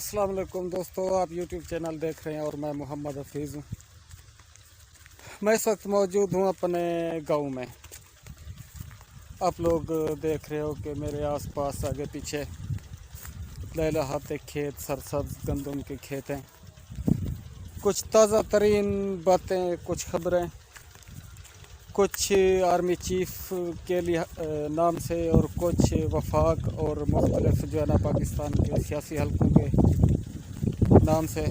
अस्सलाम वालेकुम दोस्तों, आप यूट्यूब चैनल देख रहे हैं और मैं मोहम्मद हफीज़ हूँ। मैं इस वक्त मौजूद हूँ अपने गांव में। आप लोग देख रहे हो कि मेरे आसपास आगे पीछे लहलहाते खेत, सरसब्ज गंदम के खेत हैं। कुछ ताज़ा तरीन बातें, कुछ खबरें, कुछ आर्मी चीफ के लिए नाम से और कुछ वफाक और मुख्तलिफ जो है ना पाकिस्तान के सियासी हलकों के नाम से,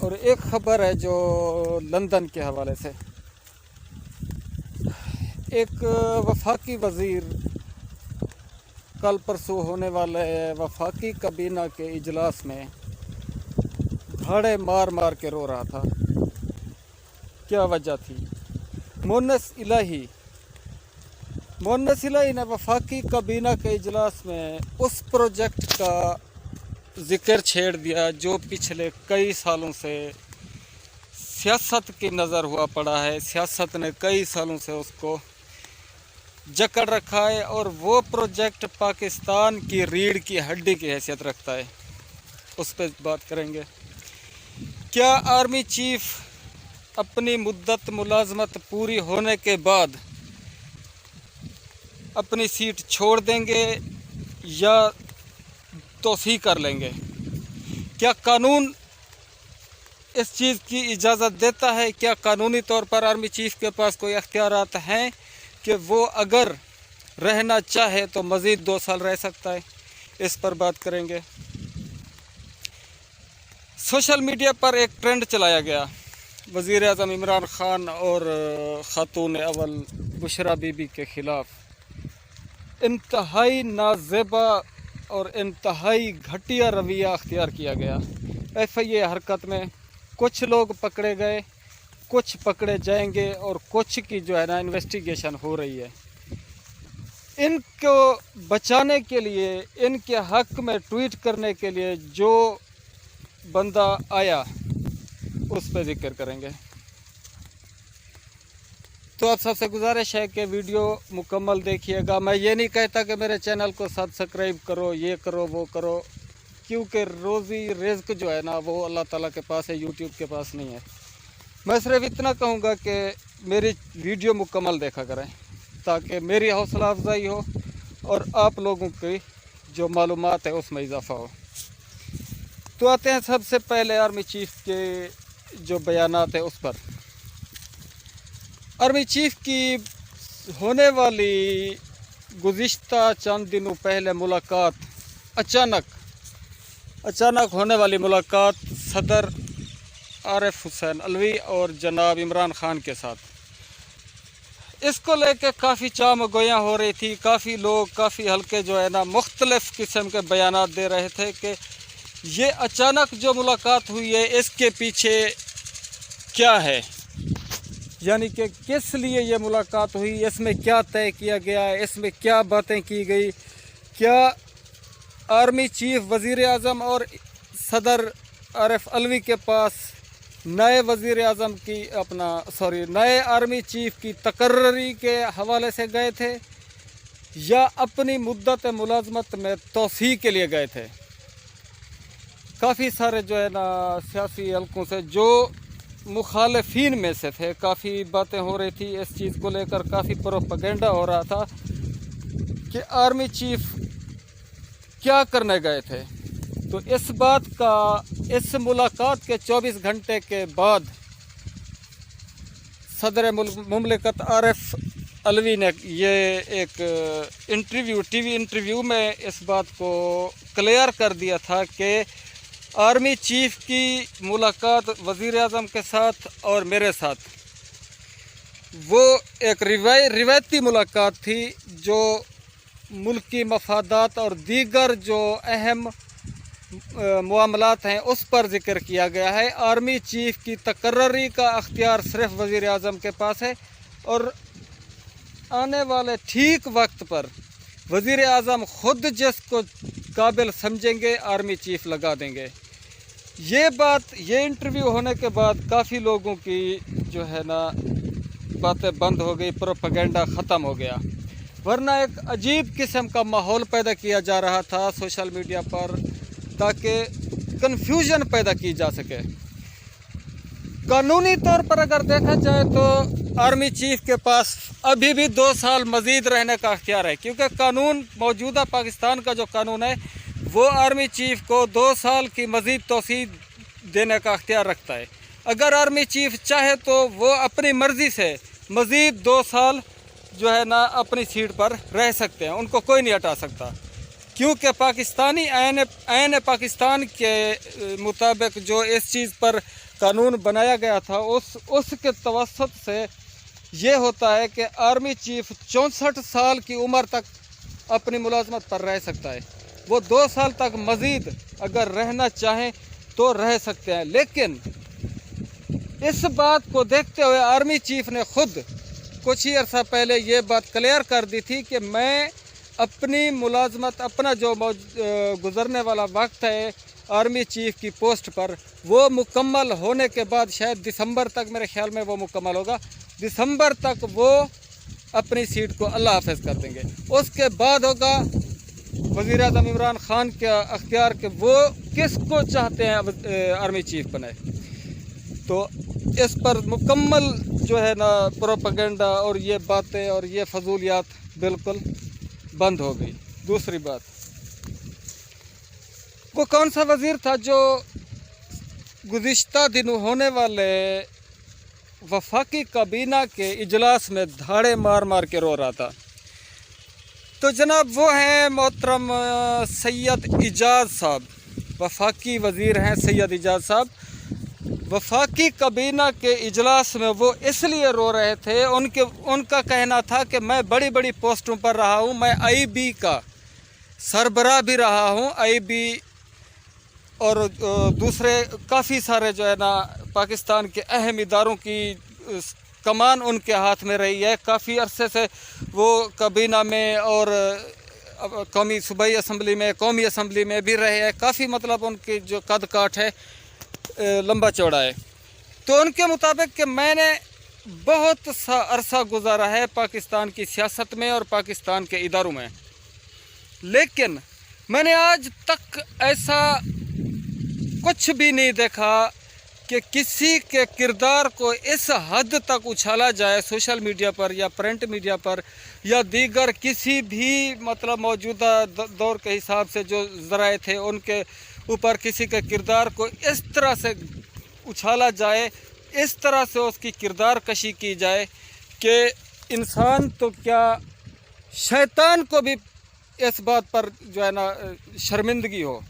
और एक खबर है जो लंदन के हवाले से। एक वफाकी वज़ीर कल परसों होने वाले वफाकी काबीना के इजलास में धाड़े मार मार के रो रहा था। क्या वजह थी? मोनस इलाही ने वफाकी काबीना के इजलास में उस प्रोजेक्ट का जिक्र छेड़ दिया जो पिछले कई सालों से सियासत की नज़र हुआ पड़ा है। सियासत ने कई सालों से उसको जकड़ रखा है और वो प्रोजेक्ट पाकिस्तान की रीढ़ की हड्डी की हैसियत रखता है। उस पर बात करेंगे। क्या आर्मी चीफ अपनी मुद्दत मुलाजमत पूरी होने के बाद अपनी सीट छोड़ देंगे या तौसीह कर लेंगे? क्या कानून इस चीज़ की इजाज़त देता है? क्या कानूनी तौर पर आर्मी चीफ के पास कोई अख्तियारात हैं कि वो अगर रहना चाहे तो मज़ीद 2 साल रह सकता है? इस पर बात करेंगे। सोशल मीडिया पर एक ट्रेंड चलाया गया वज़ीर आज़म इमरान ख़ान और ख़ातून अव्वल बुशरा बीबी के ख़िलाफ़ इंतहाई नाज़ेबा और इंतहाई घटिया रवैया अख्तियार किया गया। FIA हरकत में कुछ लोग पकड़े गए, कुछ पकड़े जाएंगे और कुछ की जो है ना इन्वेस्टिगेशन हो रही है। इनको बचाने के लिए, इनके हक़ में ट्वीट करने के लिए जो बंदा आया उस पर जिक्र करेंगे। तो आप सबसे गुजारिश है कि वीडियो मुकम्मल देखिएगा। मैं ये नहीं कहता कि मेरे चैनल को सब्सक्राइब करो, ये करो, वो करो, क्योंकि रोज़ी रिज़्क जो है ना वो अल्लाह ताला के पास है, यूट्यूब के पास नहीं है। मैं सिर्फ इतना कहूँगा कि मेरी वीडियो मुकम्मल देखा करें ताकि मेरी हौसला अफजाई हो और आप लोगों की जो मालूमात है उसमें इजाफ़ा हो। तो आते हैं सबसे पहले आर्मी चीफ के जो बयानात है उस पर। आर्मी चीफ की होने वाली गुज़िश्ता चंद दिनों पहले मुलाकात, अचानक होने वाली मुलाकात सदर आरिफ हुसैन अलवी और जनाब इमरान ख़ान के साथ, इसको लेके काफ़ी चाम गोयां हो रही थी। काफ़ी लोग, काफ़ी हल्के जो है ना मुख्तलिफ़ किस्म के बयानात दे रहे थे कि ये अचानक जो मुलाकात हुई है इसके पीछे क्या है, यानी कि किस लिए ये मुलाकात हुई, इसमें क्या तय किया गया है, इसमें क्या बातें की गई। क्या आर्मी चीफ वज़ीर आज़म और सदर आरिफ अलवी के पास नए वज़ीर आज़म की नए आर्मी चीफ की तकर्री के हवाले से गए थे या अपनी मुद्दत मुलाजमत में तौसीह के लिए गए थे? काफ़ी सारे जो है ना सियासी हलकों से जो मुखालिफिन में से थे, काफ़ी बातें हो रही थी इस चीज़ को लेकर, काफ़ी प्रोपेगेंडा हो रहा था कि आर्मी चीफ क्या करने गए थे। तो इस मुलाकात के 24 घंटे के बाद सदर मुमलिकत आरिफ अलवी ने ये एक टीवी इंटरव्यू में इस बात को क्लियर कर दिया था कि आर्मी चीफ की मुलाकात वज़ीर आज़म के साथ और मेरे साथ वो एक रिवायती मुलाकात थी जो मुल्की मफादात और दीगर जो अहम मामलात हैं उस पर ज़िक्र किया गया है। आर्मी चीफ की तकर्री का अख्तियार सिर्फ वज़ीर आज़म के पास है और आने वाले ठीक वक्त पर वज़ीर आज़म ख़ुद जिसको काबिल समझेंगे आर्मी चीफ लगा देंगे। ये इंटरव्यू होने के बाद काफ़ी लोगों की जो है ना बातें बंद हो गई, प्रोपेगेंडा ख़त्म हो गया। वरना एक अजीब किस्म का माहौल पैदा किया जा रहा था सोशल मीडिया पर ताकि कन्फ्यूजन पैदा की जा सके। कानूनी तौर पर अगर देखा जाए तो आर्मी चीफ के पास अभी भी 2 साल मज़ीद रहने का अख्तियार है, क्योंकि कानून मौजूदा पाकिस्तान का जो कानून है वो आर्मी चीफ को 2 साल की मज़ीद तोसी देने का अख्तियार रखता है। अगर आर्मी चीफ चाहे तो वो अपनी मर्ज़ी से मज़ीद 2 साल जो है ना अपनी सीट पर रह सकते हैं, उनको कोई नहीं हटा सकता, क्योंकि पाकिस्तानी आईन पाकिस्तान के मुताबिक जो इस चीज़ पर कानून बनाया गया था उसके तवसत से ये होता है कि आर्मी चीफ 64 साल की उम्र तक अपनी मुलाजमत पर रह सकता है। वो 2 साल तक मज़ीद अगर रहना चाहें तो रह सकते हैं, लेकिन इस बात को देखते हुए आर्मी चीफ ने खुद कुछ ही अर्सा पहले ये बात क्लियर कर दी थी कि मैं अपनी मुलाजमत, अपना जो गुज़रने वाला वक्त है आर्मी चीफ की पोस्ट पर, वो मुकम्मल होने के बाद शायद दिसंबर तक, मेरे ख्याल में वो मुकम्मल होगा, दिसंबर तक वो अपनी सीट को अल्लाह हाफ़िज़ कर देंगे। उसके बाद होगा वज़ीर आज़म इमरान ख़ान का अख्तियार कि वो किसको चाहते हैं आर्मी चीफ बनाए। तो इस पर मुकम्मल जो है ना प्रोपेगेंडा और ये बातें और ये फजूलियात बिल्कुल बंद हो गई। दूसरी बात, वो कौन सा वज़ीर था जो गुज़िश्ता दिनों होने वाले वफाकी काबीना के इजलास में धाड़े मार मार के रो रहा था? तो जनाब वो हैं मोहतरम सैयद इजाज़ साहब, वफाकी वज़ीर हैं सैयद इजाज़ साहब। वफाकी काबीना के इजलास में वो इसलिए रो रहे थे, उनका कहना था कि मैं बड़ी बड़ी पोस्टों पर रहा हूँ, मैं आईबी का सरबराह भी रहा हूँ, आईबी और दूसरे काफ़ी सारे जो है ना पाकिस्तान के अहम इदारों की कमान उनके हाथ में रही है। काफ़ी अरसे से वो काबीना में और कौमी सूबाई असम्बली में, कौमी असम्बली में भी रहे हैं। काफ़ी मतलब उनकी जो कद काठ है लंबा चौड़ा है। तो उनके मुताबिक कि मैंने बहुत सा अरसा गुजारा है पाकिस्तान की सियासत में और पाकिस्तान के इदारों में, लेकिन मैंने आज तक ऐसा कुछ भी नहीं देखा कि किसी के किरदार को इस हद तक उछाला जाए सोशल मीडिया पर या प्रिंट मीडिया पर या दीगर किसी भी मतलब मौजूदा दौर के हिसाब से जो ज़राए थे उनके ऊपर किसी के किरदार को इस तरह से उछाला जाए, इस तरह से उसकी किरदार कशी की जाए कि इंसान तो क्या शैतान को भी इस बात पर जो है ना शर्मिंदगी हो।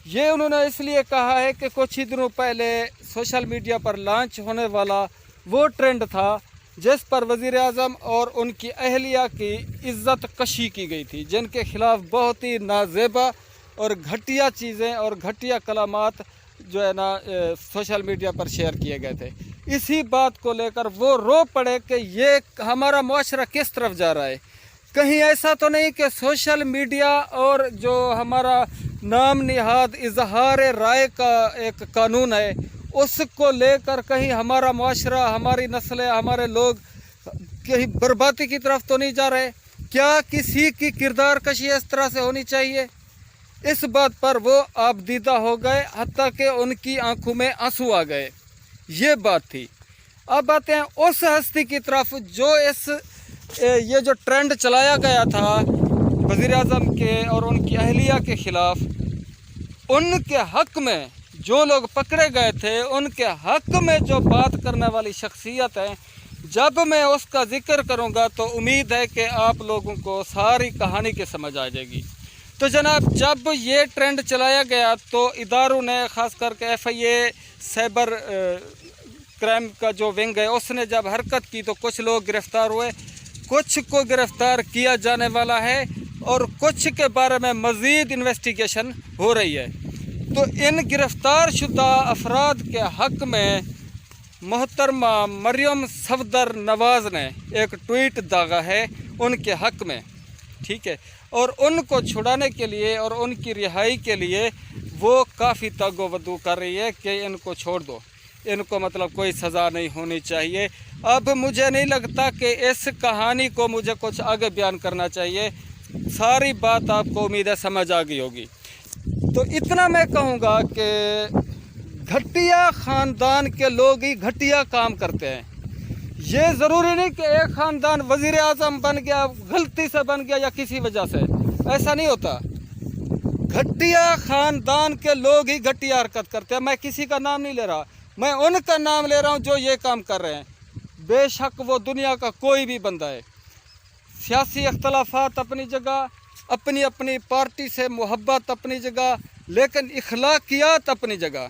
ये उन्होंने इसलिए कहा है कि कुछ ही दिनों पहले सोशल मीडिया पर लॉन्च होने वाला वो ट्रेंड था जिस पर वज़ीर आज़म और उनकी अहलिया की इज़्ज़त कशी की गई थी, जिनके ख़िलाफ़ बहुत ही नाज़ेबा और घटिया चीज़ें और घटिया कलामात जो है ना सोशल मीडिया पर शेयर किए गए थे। इसी बात को लेकर वो रो पड़े कि ये हमारा मुआशरा किस तरफ जा रहा है। कहीं ऐसा तो नहीं कि सोशल मीडिया और जो हमारा नाम निहाद इजहार राय का एक कानून है उसको लेकर कहीं हमारा मुआशरा, हमारी नस्लें, हमारे लोग कहीं बर्बादी की तरफ तो नहीं जा रहे? क्या किसी की किरदार कशी इस तरह से होनी चाहिए? इस बात पर वो आबदीदा हो गए, हत्ता कि उनकी आंखों में आंसू आ गए। ये बात थी। अब आते हैं उस हस्ती की तरफ जो ये जो ट्रेंड चलाया गया था वज़ीर आज़म के और उनकी अहलिया के ख़िलाफ़, उनके हक़ में जो लोग पकड़े गए थे, उनके हक़ में जो बात करने वाली शख्सियत है, जब मैं उसका ज़िक्र करूँगा तो उम्मीद है कि आप लोगों को सारी कहानी की समझ आ जाएगी। तो जनाब जब ये ट्रेंड चलाया गया तो इदारों ने ख़ास करके FIA साइबर क्राइम का जो विंग है उसने जब हरकत की तो कुछ लोग गिरफ़्तार हुए, कुछ को गिरफ़्तार किया जाने वाला है और कुछ के बारे में मज़ीद इन्वेस्टिगेशन हो रही है। तो इन गिरफ़्तार शुदा अफराद के हक़ में मोहतरमा मरियम सफदर नवाज़ ने एक ट्वीट दागा है उनके हक़ में, ठीक है, और उनको छुड़ाने के लिए और उनकी रिहाई के लिए वो काफ़ी तगोवदू कर रही है कि इनको छोड़ दो, इनको मतलब कोई सज़ा नहीं होनी चाहिए। अब मुझे नहीं लगता कि इस कहानी को मुझे कुछ आगे बयान करना चाहिए, सारी बात आपको उम्मीद है समझ आ गई होगी। تو اتنا میں کہوں گا کہ گھٹیا خاندان کے لوگ ہی گھٹیا کام کرتے ہیں. یہ ضروری نہیں کہ ایک خاندان وزیر اعظم بن گیا غلطی سے بن گیا یا کسی وجہ سے، ایسا نہیں ہوتا. گھٹیا خاندان کے لوگ ہی گھٹیا حرکت کرتے ہیں. میں کسی کا نام نہیں لے رہا، میں ان کا نام لے رہا ہوں جو یہ کام کر رہے ہیں. بے شک وہ دنیا کا کوئی بھی بندہ ہے. سیاسی اختلافات اپنی جگہ، اپنی اپنی پارٹی سے محبت اپنی جگہ، لیکن اخلاقیات اپنی جگہ.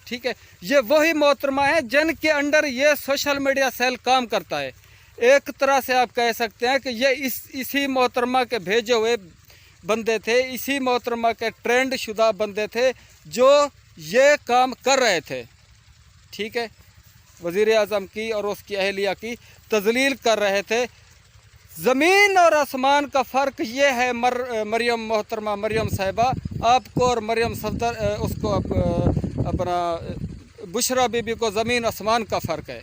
ٹھیک ہے، یہ وہی محترمہ ہیں جن کے انڈر یہ سوشل میڈیا سیل کام کرتا ہے. ایک طرح سے آپ کہہ سکتے ہیں کہ یہ اسی محترمہ کے بھیجے ہوئے بندے تھے، اسی محترمہ کے ٹرینڈ شدہ بندے تھے جو یہ کام کر رہے تھے. ٹھیک ہے، وزیر اعظم کی اور اس کی اہلیہ کی تذلیل کر رہے تھے. زمین اور آسمان کا فرق یہ ہے مریم محترمہ مریم صاحبہ آپ کو اور مریم صفدر اس کو اپنا بشرا بی بی کو زمین آسمان کا فرق ہے.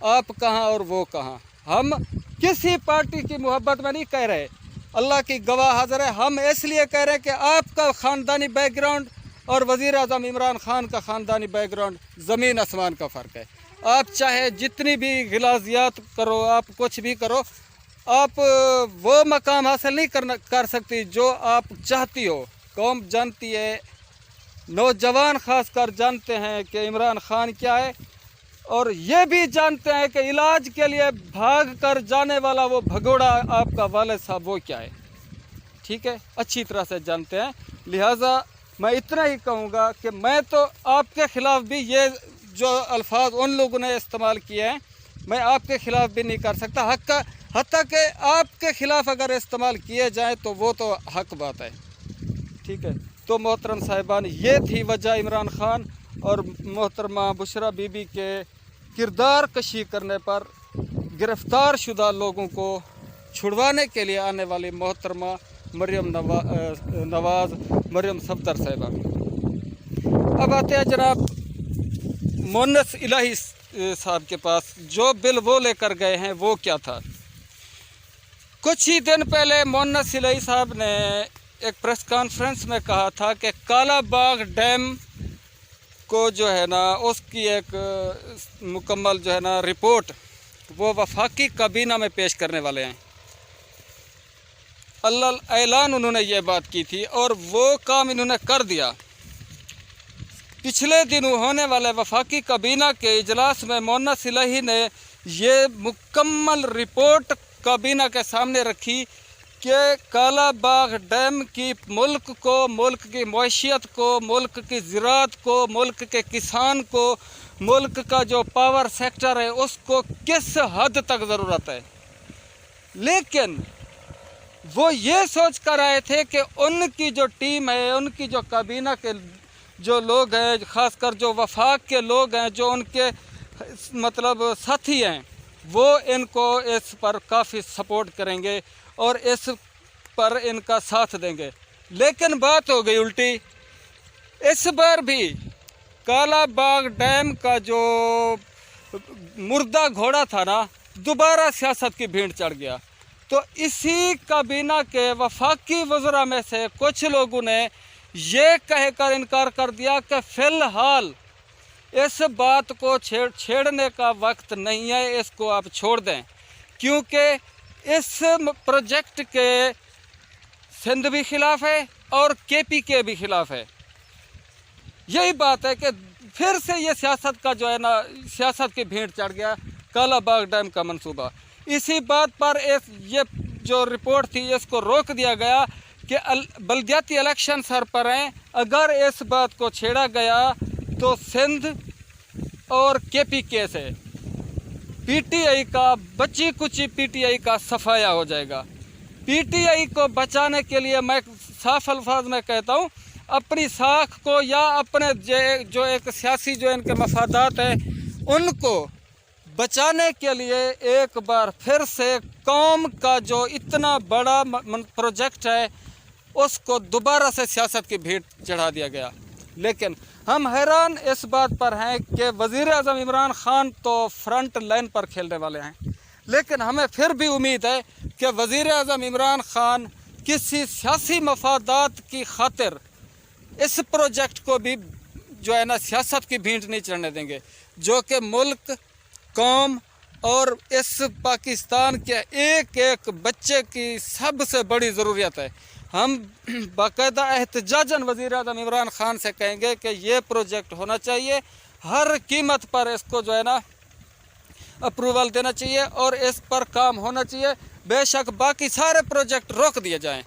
آپ کہاں اور وہ کہاں. ہم کسی پارٹی کی محبت میں نہیں کہہ رہے، اللہ کی گواہ حاضر ہے. ہم اس لیے کہہ رہے ہیں کہ آپ کا خاندانی بیک گراؤنڈ اور وزیر اعظم عمران خان کا خاندانی بیک گراؤنڈ زمین آسمان کا فرق ہے. آپ چاہے جتنی بھی غلاظیات کرو، آپ کچھ بھی کرو، آپ وہ مقام حاصل نہیں کر سکتی جو آپ چاہتی ہو. قوم جانتی ہے، نوجوان خاص کر جانتے ہیں کہ عمران خان کیا ہے، اور یہ بھی جانتے ہیں کہ علاج کے لیے بھاگ کر جانے والا وہ بھگوڑا آپ کا والد صاحب وہ کیا ہے. ٹھیک ہے، اچھی طرح سے جانتے ہیں. لہٰذا میں اتنا ہی کہوں گا کہ میں تو آپ کے خلاف بھی یہ جو الفاظ ان لوگوں نے استعمال کیے ہیں میں آپ کے خلاف بھی نہیں کر سکتا. حتیٰ کہ آپ کے خلاف اگر استعمال کیے جائیں تو وہ تو حق بات ہے. ٹھیک ہے، تو محترم صاحبان، یہ تھی وجہ عمران خان اور محترمہ بشرا بی بی کے کردار کشی کرنے پر گرفتار شدہ لوگوں کو چھڑوانے کے لیے آنے والی محترمہ مریم نواز مریم صفدر صاحبہ. اب آتے ہیں جناب مونس الہی صاحب کے پاس. جو بل وہ لے کر گئے ہیں وہ کیا تھا؟ کچھ ہی دن پہلے مونس الہی صاحب نے ایک پریس کانفرنس میں کہا تھا کہ کالا باغ ڈیم کو جو ہے نا اس کی ایک مکمل جو ہے نا رپورٹ وہ وفاقی کابینہ میں پیش کرنے والے ہیں. اعلان انہوں نے یہ بات کی تھی اور وہ کام انہوں نے کر دیا. پچھلے دنوں ہونے والے وفاقی کابینہ کے اجلاس میں مونس الہی نے یہ مکمل رپورٹ کابینہ کے سامنے رکھی کہ کالا باغ ڈیم کی ملک کو، ملک کی معیشت کو، ملک کی زراعت کو، ملک کے کسان کو، ملک کا جو پاور سیکٹر ہے اس کو کس حد تک ضرورت ہے. لیکن وہ یہ سوچ کر آئے تھے کہ ان کی جو ٹیم ہے، ان کی جو کابینہ کے جو لوگ ہیں، خاص کر جو وفاق کے لوگ ہیں، جو ان کے مطلب ساتھی ہیں، وہ ان کو اس پر کافی سپورٹ کریں گے اور اس پر ان کا ساتھ دیں گے. لیکن بات ہو گئی الٹی. اس بار بھی کالا باغ ڈیم کا جو مردہ گھوڑا تھا نا دوبارہ سیاست کی بھیڑ چڑھ گیا. تو اسی کابینہ کے وفاقی وزراء میں سے کچھ لوگوں نے یہ کہہ کر انکار کر دیا کہ فی الحال اس بات کو چھیڑنے کا وقت نہیں ہے، اس کو آپ چھوڑ دیں، کیونکہ اس پروجیکٹ کے سندھ بھی خلاف ہے اور کے پی کے بھی خلاف ہے. یہی بات ہے کہ پھر سے یہ سیاست کا جو ہے نا سیاست کی بھیڑ چڑھ گیا کالا باغ ڈیم کا منصوبہ. اسی بات پر یہ جو رپورٹ تھی اس کو روک دیا گیا کہ بلدیاتی الیکشن سر پر ہیں، اگر اس بات کو چھیڑا گیا تو سندھ اور کے پی کے سے پی ٹی آئی کا بچی کچی پی ٹی آئی کا صفایا ہو جائے گا. پی ٹی آئی کو بچانے کے لیے میں صاف الفاظ میں کہتا ہوں اپنی ساکھ کو یا اپنے جو ایک سیاسی جو ان کے مفادات ہیں ان کو بچانے کے لیے ایک بار پھر سے قوم کا جو اتنا بڑا پروجیکٹ ہے اس کو دوبارہ سے سیاست کی بھیڑ چڑھا دیا گیا. لیکن ہم حیران اس بات پر ہیں کہ وزیر اعظم عمران خان تو فرنٹ لائن پر کھیلنے والے ہیں، لیکن ہمیں پھر بھی امید ہے کہ وزیر اعظم عمران خان کسی سیاسی مفادات کی خاطر इस प्रोजेक्ट को भी जो है ना सियासत की भींट नहीं चढ़ने देंगे, जो कि मुल्क, कौम और इस पाकिस्तान के एक एक बच्चे की सबसे बड़ी ज़रूरियत है। हम बाकायदा एहतजाजन वज़ीर आज़म इमरान ख़ान से कहेंगे कि ये प्रोजेक्ट होना चाहिए, हर कीमत पर इसको जो है ना अप्रूवल देना चाहिए और इस पर काम होना चाहिए। बेशक बाकी सारे प्रोजेक्ट रोक दिए जाएं,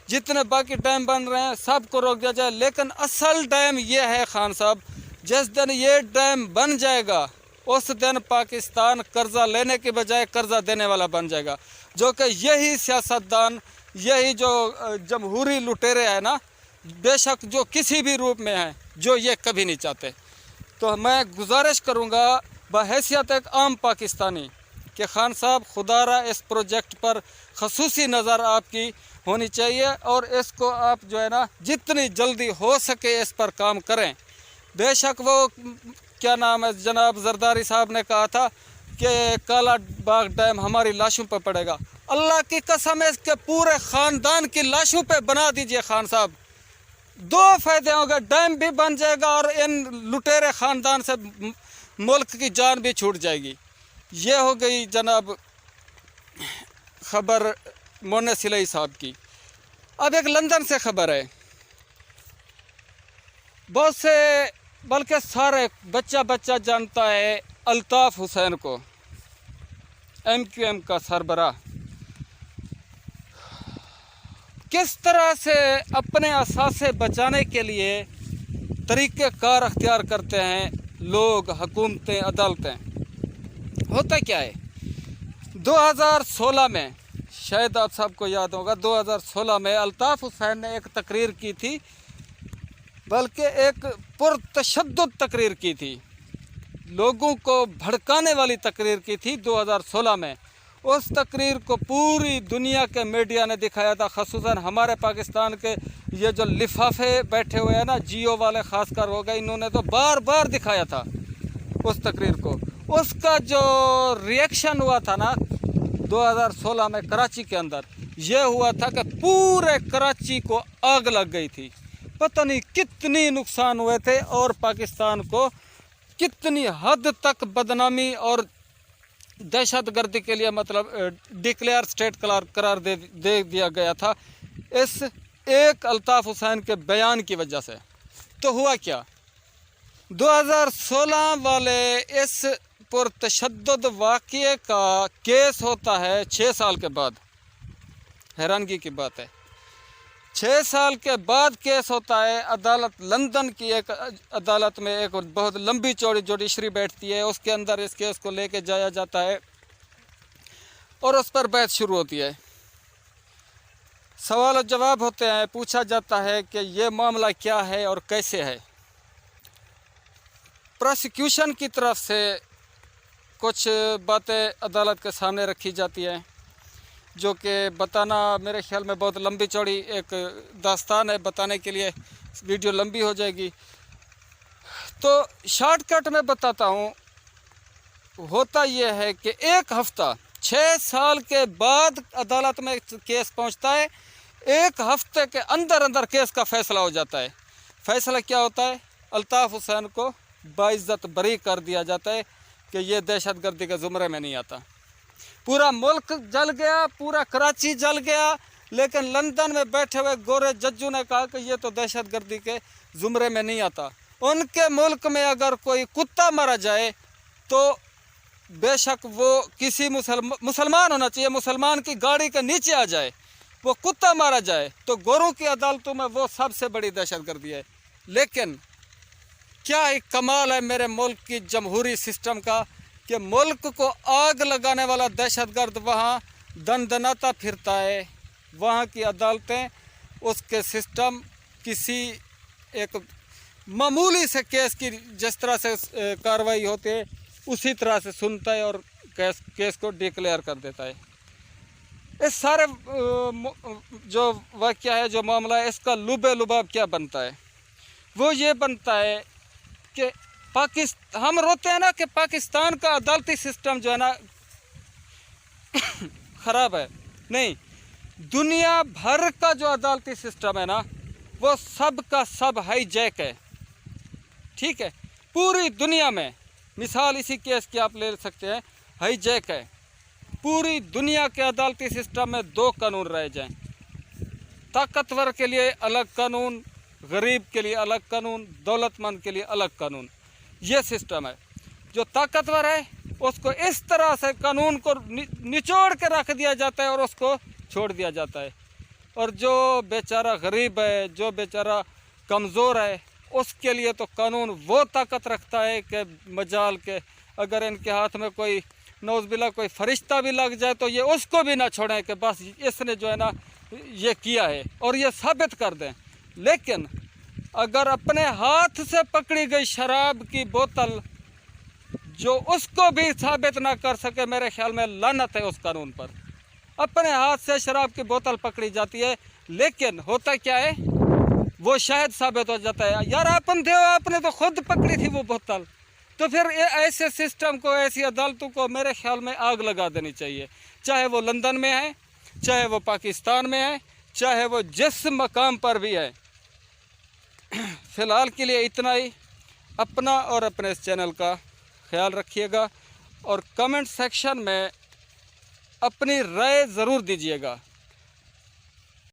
जितने बाकी डैम बन रहे हैं सब को रोक दिया जाए, लेकिन असल डैम ये है खान साहब, जिस दिन ये डैम बन जाएगा उस दिन पाकिस्तान कर्जा लेने के बजाय कर्जा देने वाला बन जाएगा, जो कि यही सियासतदान, यही जो जमहूरी लुटेरे हैं ना, बेशक जो किसी भी रूप में हैं, जो ये कभी नहीं चाहते। तो मैं गुजारिश करूँगा बहैसियत एक आम पाकिस्तानी कि खान साहब खुदारा इस प्रोजेक्ट पर खसूसी नज़र आपकी होनी चाहिए और इसको आप जो है ना जितनी जल्दी हो सके इस पर काम करें। बेशक वो क्या नाम है जनाब जरदारी साहब ने कहा था कि काला बाग डैम हमारी लाशों पर पड़ेगा, अल्लाह की कसम है इसके पूरे ख़ानदान की लाशों पे बना दीजिए खान साहब। दो फ़ायदे होंगे, डैम भी बन जाएगा और इन लुटेरे ख़ानदान से मुल्क की जान भी छूट जाएगी। ये हो गई जनाब ख़बर मोने सिलई साहब की। अब एक लंदन से ख़बर है, बहुत से बल्कि सारे बच्चा जानता है अल्ताफ़ हुसैन को, MQM का सरबराह, किस तरह से अपने असासे बचाने के लिए तरीक़ेकार अख्तियार करते हैं लोग, हुकूमतें, अदालतें। होता क्या है, 2016 में शायद आप सबको याद होगा, 2016 में अल्ताफ़ हुसैन ने एक तकरीर की थी, बल्कि एक पुरतशद्दुद तकरीर की थी, लोगों को भड़काने वाली तकरीर की थी 2016 में। उस तकरीर को पूरी दुनिया के मीडिया ने दिखाया था, ख़ुसूसन हमारे पाकिस्तान के ये जो लिफाफे बैठे हुए हैं ना, जियो वाले ख़ासकर हो गए, इन्होंने तो बार बार दिखाया था उस तकरीर को। उसका जो रिएक्शन हुआ था ना 2016 में कराची के अंदर, ये हुआ था कि पूरे कराची को आग लग गई थी, पता नहीं कितनी नुकसान हुए थे और पाकिस्तान को कितनी हद तक बदनामी और दहशतगर्दी के लिए मतलब डिक्लेयर स्टेट करार दे दिया गया था इस एक अल्ताफ़ हुसैन के बयान की वजह से। तो हुआ क्या, 2016 वाले इस पुरतशद्दुद वाक़ये का केस होता है 6 साल के बाद। हैरानगी की बात है, 6 साल के बाद केस होता है। अदालत, लंदन की एक अदालत में एक बहुत लंबी चौड़ी जुडिशरी बैठती है, उसके अंदर इस केस को लेके जाया जाता है और उस पर बहस शुरू होती है, सवाल और जवाब होते हैं, पूछा जाता है कि ये मामला क्या है और कैसे है। प्रोसिक्यूशन की तरफ से कुछ बातें अदालत के सामने रखी जाती हैं, जो कि बताना मेरे ख्याल में बहुत लंबी चौड़ी एक दास्तान है, बताने के लिए वीडियो लंबी हो जाएगी। तो शॉर्टकट में बताता हूँ, होता ये है कि एक हफ़्ता, 6 साल के बाद अदालत में केस पहुँचता है, एक हफ्ते के अंदर अंदर केस का फ़ैसला हो जाता है। फ़ैसला क्या होता है, अल्ताफ़ हुसैन को बाइज़्ज़त बरी कर दिया जाता है कि ये दहशतगर्दी के ज़ुमरे में नहीं आता। पूरा मुल्क जल गया, पूरा कराची जल गया, लेकिन लंदन में बैठे हुए गोरे जज्जू ने कहा कि ये तो दहशतगर्दी के ज़ुमरे में नहीं आता। उनके मुल्क में अगर कोई कुत्ता मारा जाए तो बेशक वो किसी मुसलमान होना चाहिए, मुसलमान की गाड़ी के नीचे आ जाए, वो कुत्ता मारा जाए तो गोरों की अदालतों में वो सबसे बड़ी दहशतगर्दी है। लेकिन क्या एक कमाल है मेरे मुल्क की जमहूरी सिस्टम का कि मुल्क को आग लगाने वाला दहशतगर्द वहाँ दनदनाता फिरता है, वहाँ की अदालतें उसके सिस्टम किसी एक मामूली से केस की जिस तरह से कार्रवाई होती है उसी तरह से सुनता है और केस को डिक्लेयर कर देता है। इस सारे जो वाक़या है, जो मामला है, इसका लुबे लुबाब क्या बनता है, वो ये बनता है कि हम रोते हैं ना कि पाकिस्तान का अदालती सिस्टम जो है ना ख़राब है। नहीं, दुनिया भर का जो अदालती सिस्टम है ना وہ سب کا سب ہائی جیک ہے، ٹھیک ہے، پوری دنیا میں مثال اسی کیس کی آپ لے سکتے ہیں، ہائی جیک ہے۔ پوری دنیا کے عدالتی سسٹم میں دو قانون رہ جائیں، طاقتور کے لیے الگ قانون، غریب کے لیے الگ قانون، دولت مند کے لیے الگ قانون، یہ سسٹم ہے۔ جو طاقتور ہے اس کو اس طرح سے قانون کو نچوڑ کے رکھ دیا جاتا ہے اور اس کو چھوڑ دیا جاتا ہے، اور جو بیچارہ غریب ہے، جو بیچارہ کمزور ہے، اس کے لیے تو قانون وہ طاقت رکھتا ہے کہ مجال کے اگر ان کے ہاتھ میں کوئی نعوذ باللہ کوئی فرشتہ بھی لگ جائے تو یہ اس کو بھی نہ چھوڑیں کہ بس اس نے جو ہے نا یہ کیا ہے اور یہ ثابت کر دیں۔ لیکن اگر اپنے ہاتھ سے پکڑی گئی شراب کی بوتل جو اس کو بھی ثابت نہ کر سکے، میرے خیال میں لعنت ہے اس قانون پر۔ اپنے ہاتھ سے شراب کی بوتل پکڑی جاتی ہے، لیکن ہوتا کیا ہے، وہ شاید ثابت ہو جاتا ہے یار اپن تھے، آپ نے تو خود پکڑی تھی وہ بوتل۔ تو پھر ایسے سسٹم کو، ایسی عدالتوں کو میرے خیال میں آگ لگا دینی چاہیے، چاہے وہ لندن میں ہے، چاہے وہ پاکستان میں ہے، چاہے وہ جس مقام پر بھی ہے۔ فی الحال کے لیے اتنا ہی۔ اپنا اور اپنے اس چینل کا خیال رکھیے گا اور کمنٹ سیکشن میں اپنی رائے ضرور دیجیے گا۔